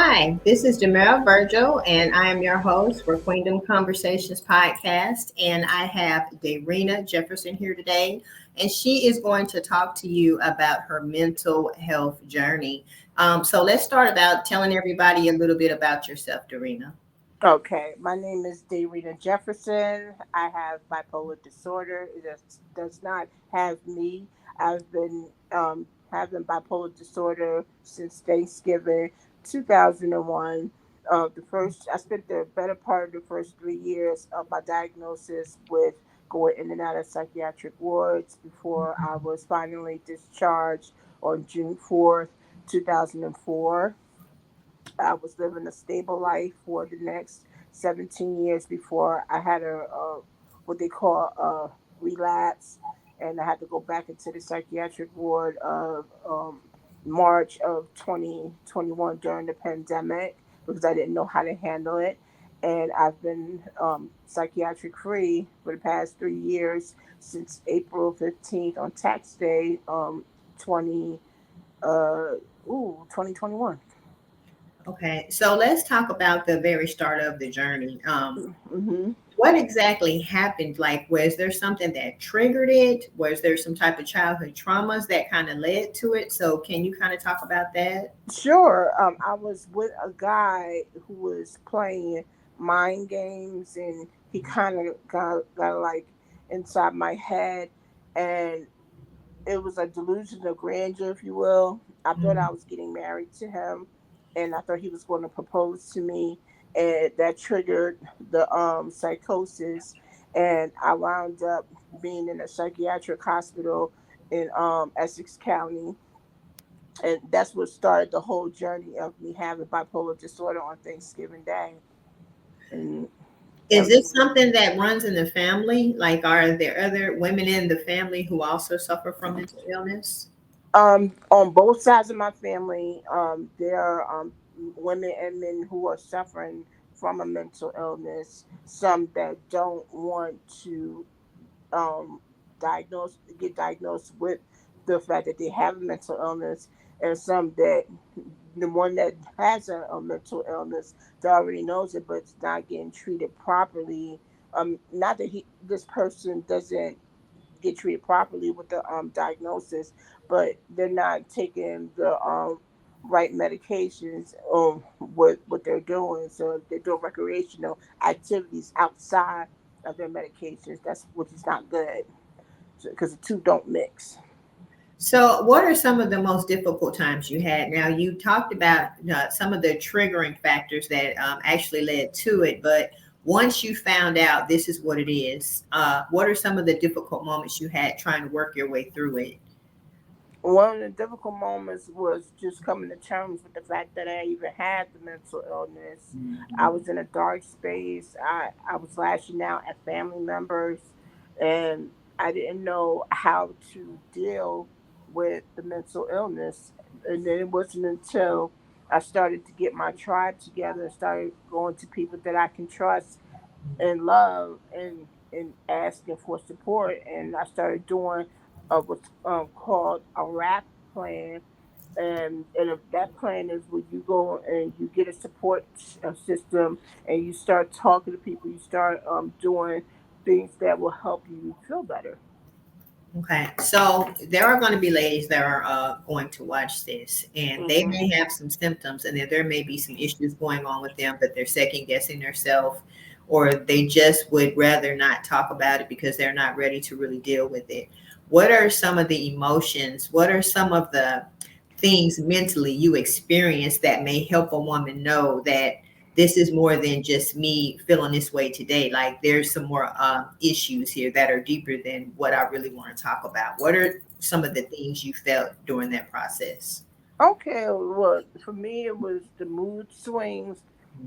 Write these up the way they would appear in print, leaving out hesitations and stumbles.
Hi, this is Jamel Virgil, and I am your host for Queendom Conversations podcast. And I have Daarina Jefferson here today, and she is going to talk to you about her mental health journey. So let's start about telling everybody a little bit about yourself, Daarina. Okay, my name is Daarina Jefferson. I have bipolar disorder. It does not have me. I've been having bipolar disorder since Thanksgiving 2001. I spent the better part of the first 3 years of my diagnosis with going in and out of psychiatric wards before I was finally discharged on June 4th, 2004. I was living a stable life for the next 17 years before I had a what they call a relapse, and I had to go back into the psychiatric ward of March of 2021 during the pandemic because I didn't know how to handle it. And I've been psychiatric free for the past 3 years since April 15th on tax day 20 uh 2021. Okay, so let's talk about the very start of the journey. Hmm. What exactly happened? Like, was there something that triggered it? Was there some type of childhood traumas that kind of led to it? So, can you kind of talk about that? Sure. I was with a guy who was playing mind games, and he kind of got like inside my head, and it was a delusion of grandeur, if you will. I thought I was getting married to him, and I thought he was going to propose to me, and that triggered the psychosis, and I wound up being in a psychiatric hospital in Essex County, and that's what started the whole journey of me having bipolar disorder on Thanksgiving Day, and Is everything. this something that runs in the family? Like, are there other women in the family who also suffer from mental illness? On both sides of my family, there are women and men who are suffering from a mental illness. Some that don't want to um, get diagnosed with the fact that they have a mental illness, and some that the one that has a mental illness that already knows it, but it's not getting treated properly. Not that this person doesn't get treated properly with the diagnosis, but they're not taking the right medications what they're doing. So they're doing recreational activities outside of their medications. That's which is not good because the two don't mix. So, what are some of the most difficult times you had? Now, you talked about some of the triggering factors that actually led to it, but once you found out this is what it is, what are some of the difficult moments you had trying to work your way through it? One of the difficult moments was just coming to terms with the fact that I even had the mental illness. I was in a dark space. I was lashing out at family members, and I didn't know how to deal with the mental illness. And then it wasn't until I started to get my tribe together and started going to people that I can trust and love, and asking for support, and I started doing what's called a RAP plan, and that plan is where you go and you get a support system, and you start talking to people, you start doing things that will help you feel better. Okay, so there are going to be ladies that are going to watch this, and they Hmm. may have some symptoms, and there may be some issues going on with them, but they're second guessing themselves, or they just would rather not talk about it because they're not ready to really deal with it. What are some of the emotions? What are some of the things mentally you experience that may help a woman know that this is more than just me feeling this way today? Like, there's some more issues here that are deeper than what I really want to talk about. What are some of the things you felt during that process? Okay, well, for me, it was the mood swings.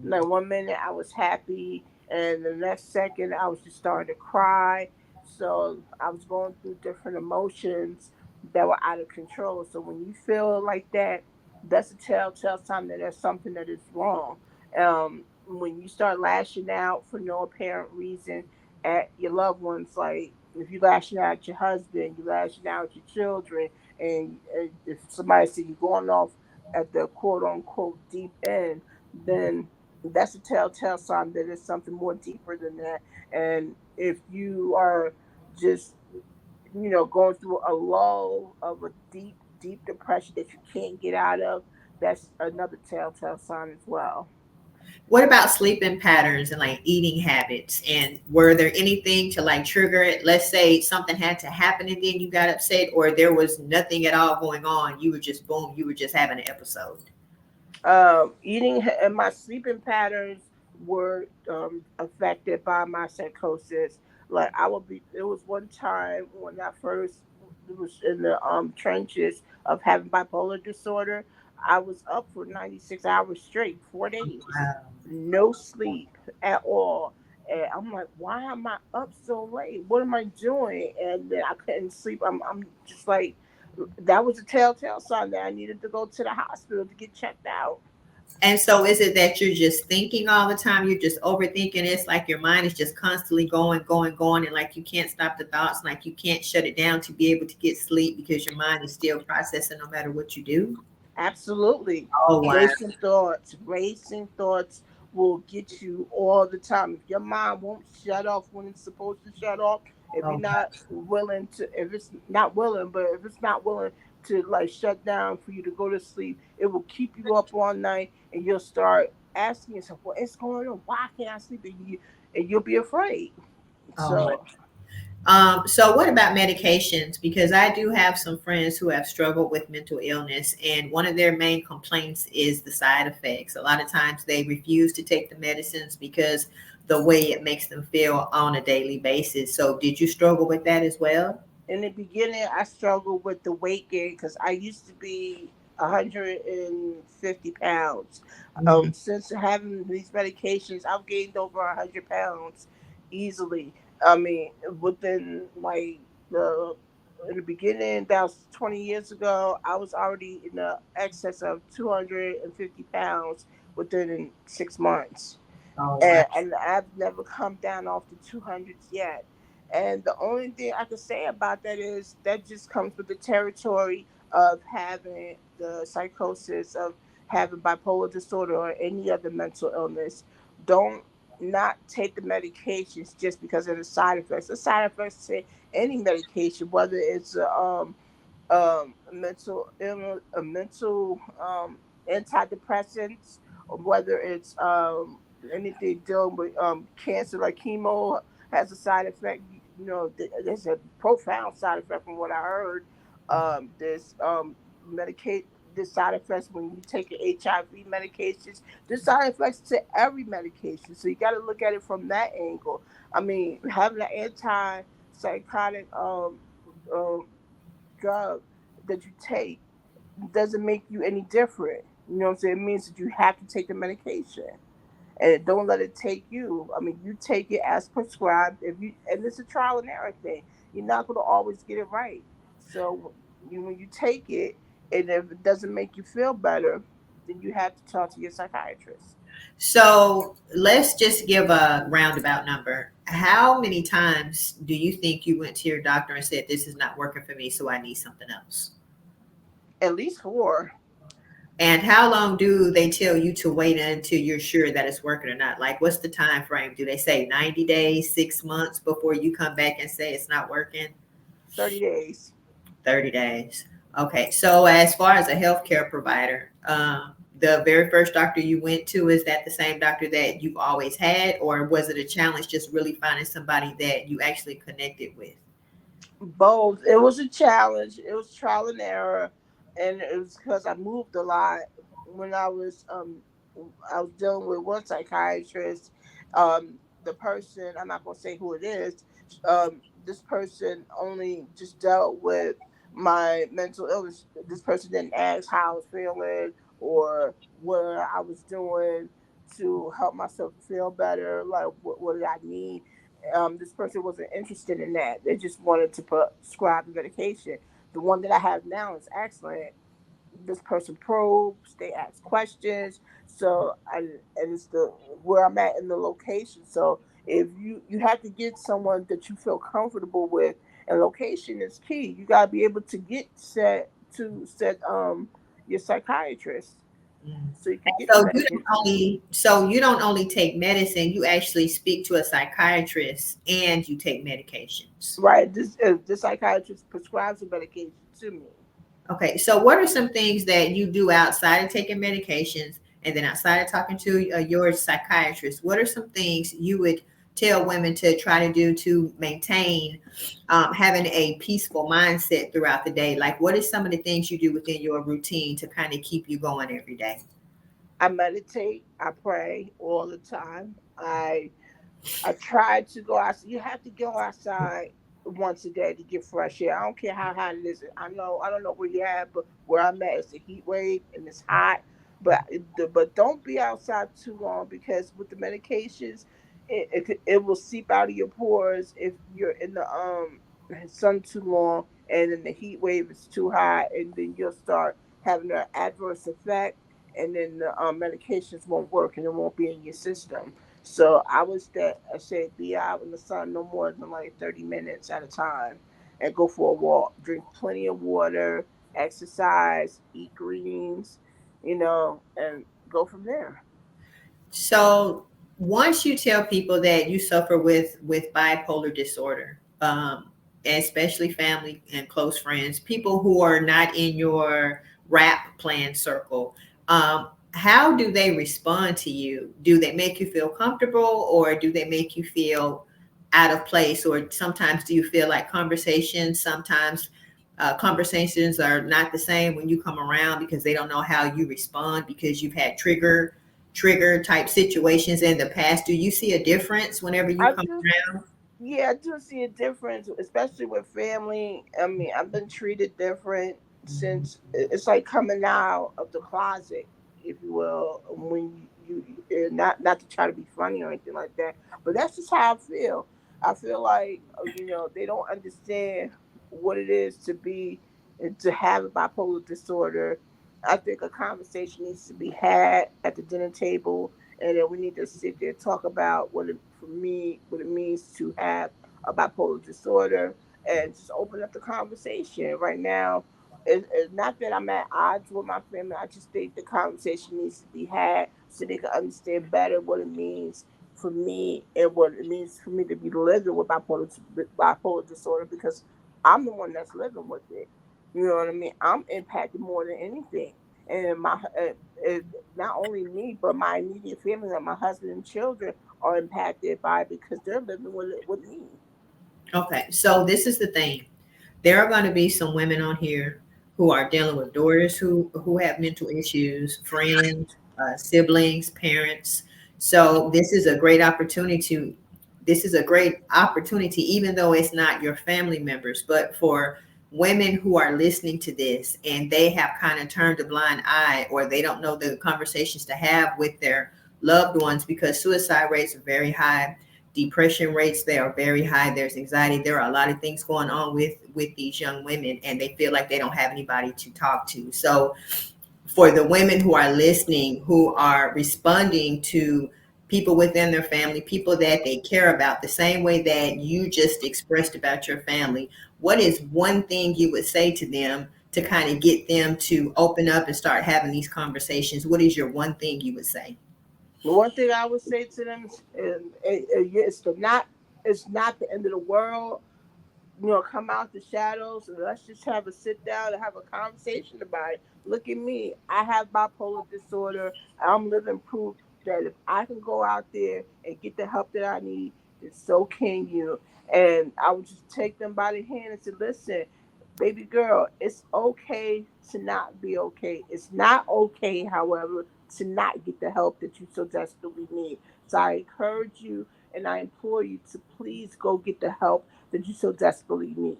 Like 1 minute I was happy, and the next second I was just starting to cry. So I was going through different emotions that were out of control. So when you feel like that, that's a telltale sign that there's something that is wrong. When you start lashing out for no apparent reason at your loved ones, like if you lashing out at your husband, you lashing out at your children, and if somebody said you're going off at the quote unquote deep end, then that's a telltale sign that there's something more deeper than that. And if you are just, going through a lull of a deep, deep depression that you can't get out of, that's another telltale sign as well. What about sleeping patterns and like eating habits? And were there anything to like trigger it? Let's say something had to happen and then you got upset, or there was nothing at all going on. You were just boom, you were just having an episode. Eating and my sleeping patterns were affected by my psychosis. Like I would be, it was one time when I first was in the trenches of having bipolar disorder. I was up for 96 hours straight, 4 days, Wow. no sleep at all. And I'm like, why am I up so late? What am I doing? And then I couldn't sleep. I'm just like, that was a telltale sign that I needed to go to the hospital to get checked out. And so is it that you're just thinking all the time? You're just overthinking. It's like your mind is just constantly going, going, going, and like you can't stop the thoughts, like you can't shut it down to be able to get sleep because your mind is still processing no matter what you do. Absolutely. Oh wow. Racing thoughts will get you all the time. If your mind won't shut off when it's supposed to shut off, if you're Oh not willing to, if it's not willing, but if it's not willing to like shut down for you to go to sleep, it will keep you up all night and you'll start asking yourself, what is going on? Why can't I sleep? And you'll be afraid. oh my. So So what about medications? Because I do have some friends who have struggled with mental illness, and one of their main complaints is the side effects. A lot of times they refuse to take the medicines because the way it makes them feel on a daily basis. So did you struggle with that as well? in the beginning, I struggled with the weight gain because I used to be 150 pounds. Mm. Since having these medications, I've gained over 100 pounds easily. I mean, within like the in the beginning, that was 20 years ago, I was already in the excess of 250 pounds within 6 months, Oh wow. and I've never come down off the 200s yet. And the only thing I can say about that is that just comes with the territory of having the psychosis, of having bipolar disorder or any other mental illness. Don't not take the medications just because of the side effects. The side effects to any medication, whether it's mental illness, mental antidepressants, or whether it's anything dealing with cancer, like chemo has a side effect. There's a profound side effect from what I heard. There's medicate the side effects when you take your HIV medications. There's side effects to every medication, so you got to look at it from that angle. I mean, having an antipsychotic um, drug that you take doesn't make you any different. You know what I'm saying? It means that you have to take the medication. And don't let it take you. I mean, you take it as prescribed. If you and it's a trial and error thing. You're not going to always get it right. So when you take it, and if it doesn't make you feel better, then you have to talk to your psychiatrist. So let's just give a roundabout number. How many times do you think you went to your doctor and said, this is not working for me, so I need something else? At least four. And how long do they tell you to wait until you're sure that it's working or not? Like, what's the time frame? Do they say 90 days, 6 months before you come back and say it's not working? 30 days. 30 days. Okay. So, as far as a healthcare provider, the very first doctor you went to, is that the same doctor that you've always had, or was it a challenge just really finding somebody that you actually connected with? Both. It was a challenge. It was trial and error, and it was because I moved a lot. When I was dealing with one psychiatrist. The person, I'm not gonna say who it is. This person only just dealt with my mental illness. This person didn't ask how I was feeling or what I was doing to help myself feel better. Like what did I need? This person wasn't interested in that. They just wanted to prescribe the medication. The one that I have now is excellent. This person probes, they ask questions. So and it's the where I'm at in the location. So if you have to get someone that you feel comfortable with, and location is key. You gotta be able to get set your psychiatrist Mm. so you can And get the so medication. you don't only take medicine, you actually speak to a psychiatrist and you take medications. Right. This psychiatrist prescribes the medication to me. Okay, so what are some things that you do outside of taking medications and then outside of talking to your psychiatrist? What are some things you would tell women to try to do to maintain having a peaceful mindset throughout the day? Like, what is some of the things you do within your routine to kind of keep you going every day? I meditate. I pray all the time. I tried to go out. You have to go outside once a day to get fresh air. I don't care how hot it is. I don't know where you're at, but where I'm at, it's a heat wave and it's hot. But don't be outside too long because with the medications, it will seep out of your pores if you're in the sun too long, and then the heat wave is too high, and then you'll start having an adverse effect, and then the medications won't work and it won't be in your system. So I say be out in the sun no more than like 30 minutes at a time, and go for a walk. Drink plenty of water, exercise, eat greens, and go from there. So once you tell people that you suffer with bipolar disorder, especially family and close friends, people who are not in your rap plan circle, how do they respond to you? Do they make you feel comfortable, or do they make you feel out of place? Or sometimes do you feel like conversations are not the same when you come around because they don't know how you respond because you've had trigger type situations in the past? Do you see a difference whenever you I come do. around? Yeah, I do see a difference, especially with family. I mean, I've been treated different since it's like coming out of the closet, if you will, when not to try to be funny or anything like that, but that's just how I feel. I feel like they don't understand what it is to be to have a bipolar disorder. I think a conversation needs to be had at the dinner table, and then we need to sit there and talk about for me what it means to have a bipolar disorder, and just open up the conversation. Right now, it's not that I'm at odds with my family. I just think the conversation needs to be had so they can understand better what it means for me and what it means for me to be living with bipolar disorder, because I'm the one that's living with it. You know what I mean? I'm impacted more than anything, and not only me, but my immediate family, like my husband and children, are impacted by it because they're living with it with me. Okay, so this is the thing. There are going to be some women on here who are dealing with daughters who have mental issues, friends, siblings, parents. So this is a great opportunity, even though it's not your family members, but for women who are listening to this and they have kind of turned a blind eye, or they don't know the conversations to have with their loved ones, because suicide rates are very high, depression rates, they are very high, there's anxiety, there are a lot of things going on with these young women, and they feel like they don't have anybody to talk to. So for the women who are listening, who are responding to people within their family, people that they care about, the same way that you just expressed about your family, what is one thing you would say to them to kind of get them to open up and start having these conversations? What is your one thing you would say? The one thing I would say to them is, it's not the end of the world. Come out the shadows and let's just have a sit down and have a conversation about it. Look at me. I have bipolar disorder. I'm living proof that if I can go out there and get the help that I need, then so can you. And I would just take them by the hand and say, listen, baby girl, it's okay to not be okay. It's not okay, however, to not get the help that you so desperately need. So I encourage you and I implore you to please go get the help that you so desperately need.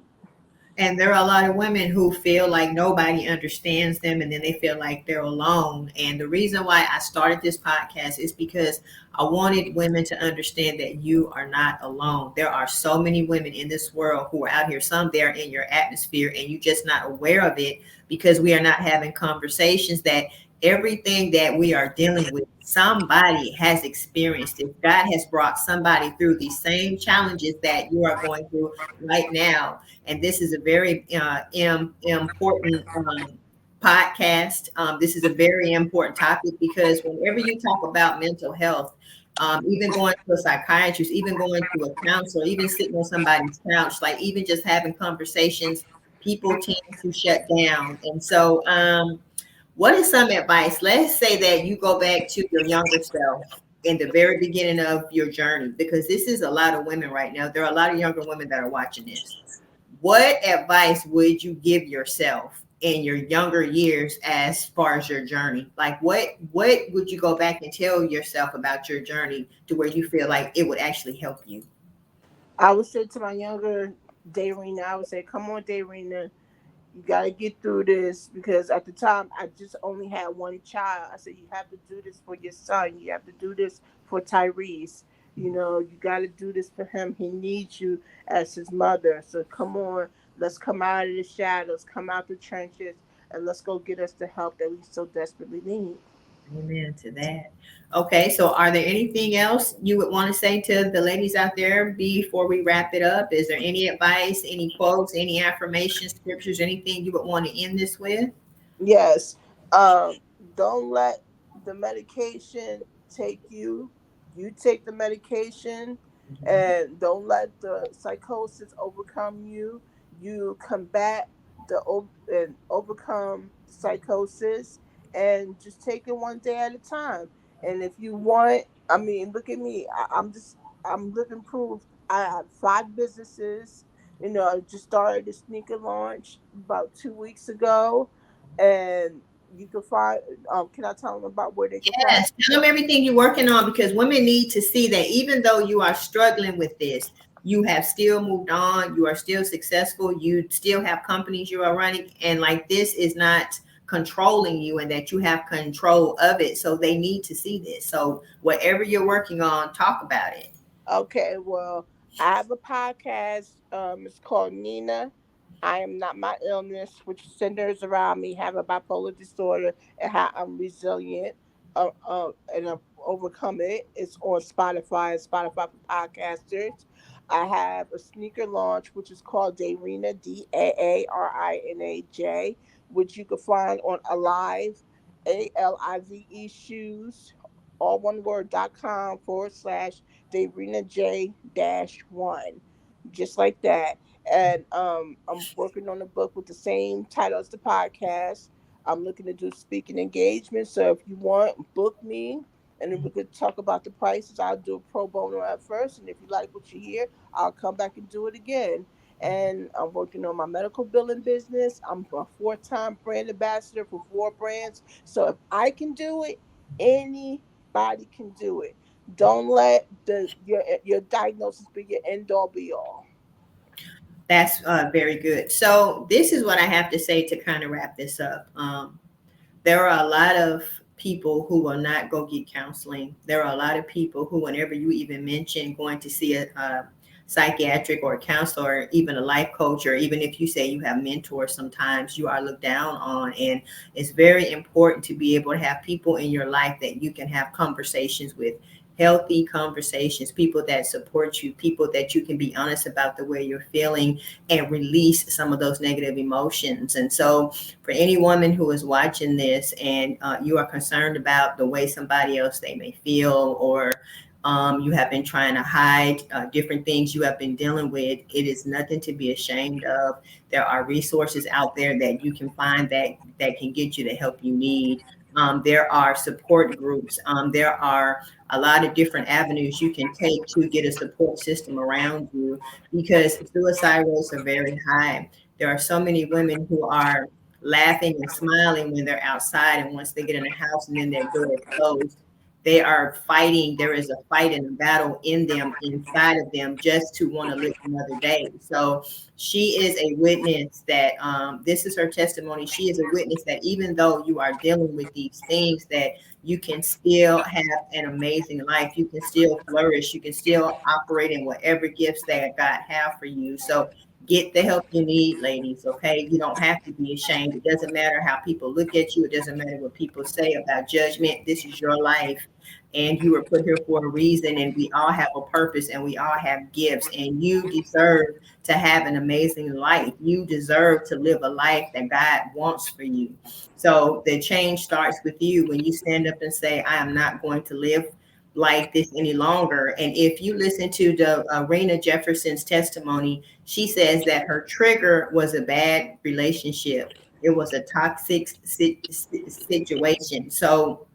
And there are a lot of women who feel like nobody understands them, and then they feel like they're alone. And the reason why I started this podcast is because I wanted women to understand that you are not alone. There are so many women in this world who are out here. Some they're in your atmosphere and you're just not aware of it because we are not having conversations that everything that we are dealing with, somebody has experienced it. God has brought somebody through these same challenges that you are going through right now, and this is a very important podcast. This is a very important topic because whenever you talk about mental health, even going to a psychiatrist, even going to a counselor, even sitting on somebody's couch, like even just having conversations, people tend to shut down. And so, what is some advice? Let's say that you go back to your younger self in the very beginning of your journey, because this is a lot of women right now. There are a lot of younger women that are watching this. What advice would you give yourself in your younger years as far as your journey? Like what would you go back and tell yourself about your journey to where you feel like it would actually help you? I would say to my younger Darina, I would say, "Come on, Darina, you got to get through this." Because at the time, I just only had one child. I said, "You have to do this for your son. You have to do this for Tyrese. You know, you got to do this for him. He needs you as his mother. So come on, let's come out of the shadows, come out the trenches, and let's go get us the help that we so desperately need." Amen to that. Okay, so are there anything else you would want to say to the ladies out there before we wrap it up? Is there any advice, any quotes, any affirmations, scriptures, anything you would want to end this with? Yes. Um, don't let the medication take you. You take the medication, and don't let the psychosis overcome you. You combat and overcome the psychosis, and just take it one day at a time. And if you want, I mean, look at me. I'm living proof. I have 5 businesses. You know, I just started a sneaker launch about 2 weeks ago, and you can find. Can I tell them about where they can find? Yes, tell them everything you're working on because women need to see that even though you are struggling with this, you have still moved on, you are still successful, you still have companies you are running, and like this is not controlling you and that you have control of it. So they need to see this. So whatever you're working on, talk about it. Okay, well, I have a podcast. It's called Nina. I am not my illness, which centers around me have a bipolar disorder and how I'm resilient, and I've overcome it. It's on Spotify, Spotify for podcasters. I have a sneaker launch, which is called Daarina, Daarinaj, which you can find on Alive, ALIVE shoes, all one word.com/. Daarina J -1, just like that. And I'm working on a book with the same title as the podcast. I'm looking to do speaking engagements. So if you want, book me, and then we could talk about the prices. I'll do a pro bono at first, and if you like what you hear, I'll come back and do it again. And I'm working on my medical billing business. I'm a 4-time brand ambassador for 4 brands. So if I can do it, anybody can do it. Don't let your diagnosis be your end all be all. That's very good. So this is what I have to say to kind of wrap this up. There are a lot of people who will not go get counseling. There are a lot of people who, whenever you even mention going to see a psychiatric or a counselor, or even a life coach, or even if you say you have mentors, sometimes you are looked down on. And it's very important to be able to have people in your life that you can have conversations with, healthy conversations, people that support you, people that you can be honest about the way you're feeling and release some of those negative emotions. And so for any woman who is watching this and you are concerned about the way somebody else they may feel, or you have been trying to hide different things you have been dealing with, it is nothing to be ashamed of. There are resources out there that you can find that can get you the help you need. There are support groups. There are a lot of different avenues you can take to get a support system around you, because suicide rates are very high. There are so many women who are laughing and smiling when they're outside, and once they get in the house and then their door is closed, they are fighting. There is a fight and a battle in them, inside of them, just to want to live another day. So she is a witness that this is her testimony. She is a witness that even though you are dealing with these things, that you can still have an amazing life. You can still flourish. You can still operate in whatever gifts that God have for you. So get the help you need, ladies. Okay, you don't have to be ashamed. It doesn't matter how people look at you. It doesn't matter what people say about judgment. This is your life, and you were put here for a reason, and we all have a purpose, and we all have gifts, and you deserve to have an amazing life. You deserve to live a life that God wants for you. So the change starts with you when you stand up and say, I am not going to live like this any longer. And if you listen to the Daarina Jefferson's testimony, she says that her trigger was a bad relationship. It was a toxic situation. So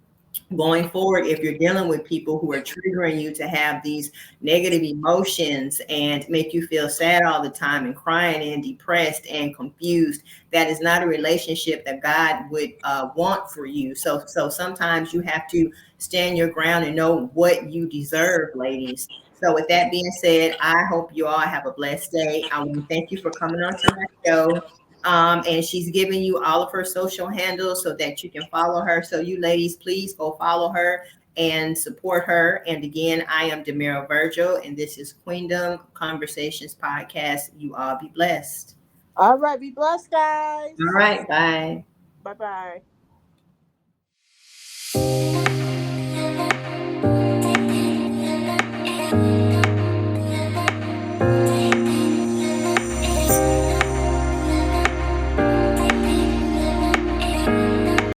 going forward, if you're dealing with people who are triggering you to have these negative emotions and make you feel sad all the time and crying and depressed and confused, that is not a relationship that God would want for you. So sometimes you have to stand your ground and know what you deserve, ladies. So with that being said, I hope you all have a blessed day. I want to thank you for coming on to my show. And she's giving you all of her social handles so that you can follow her. So you ladies, please go follow her and support her. And again, I am Demira Virgil, and this is Queendom Conversations Podcast. You all be blessed. All right. Be blessed, All guys. right, bye. Bye bye.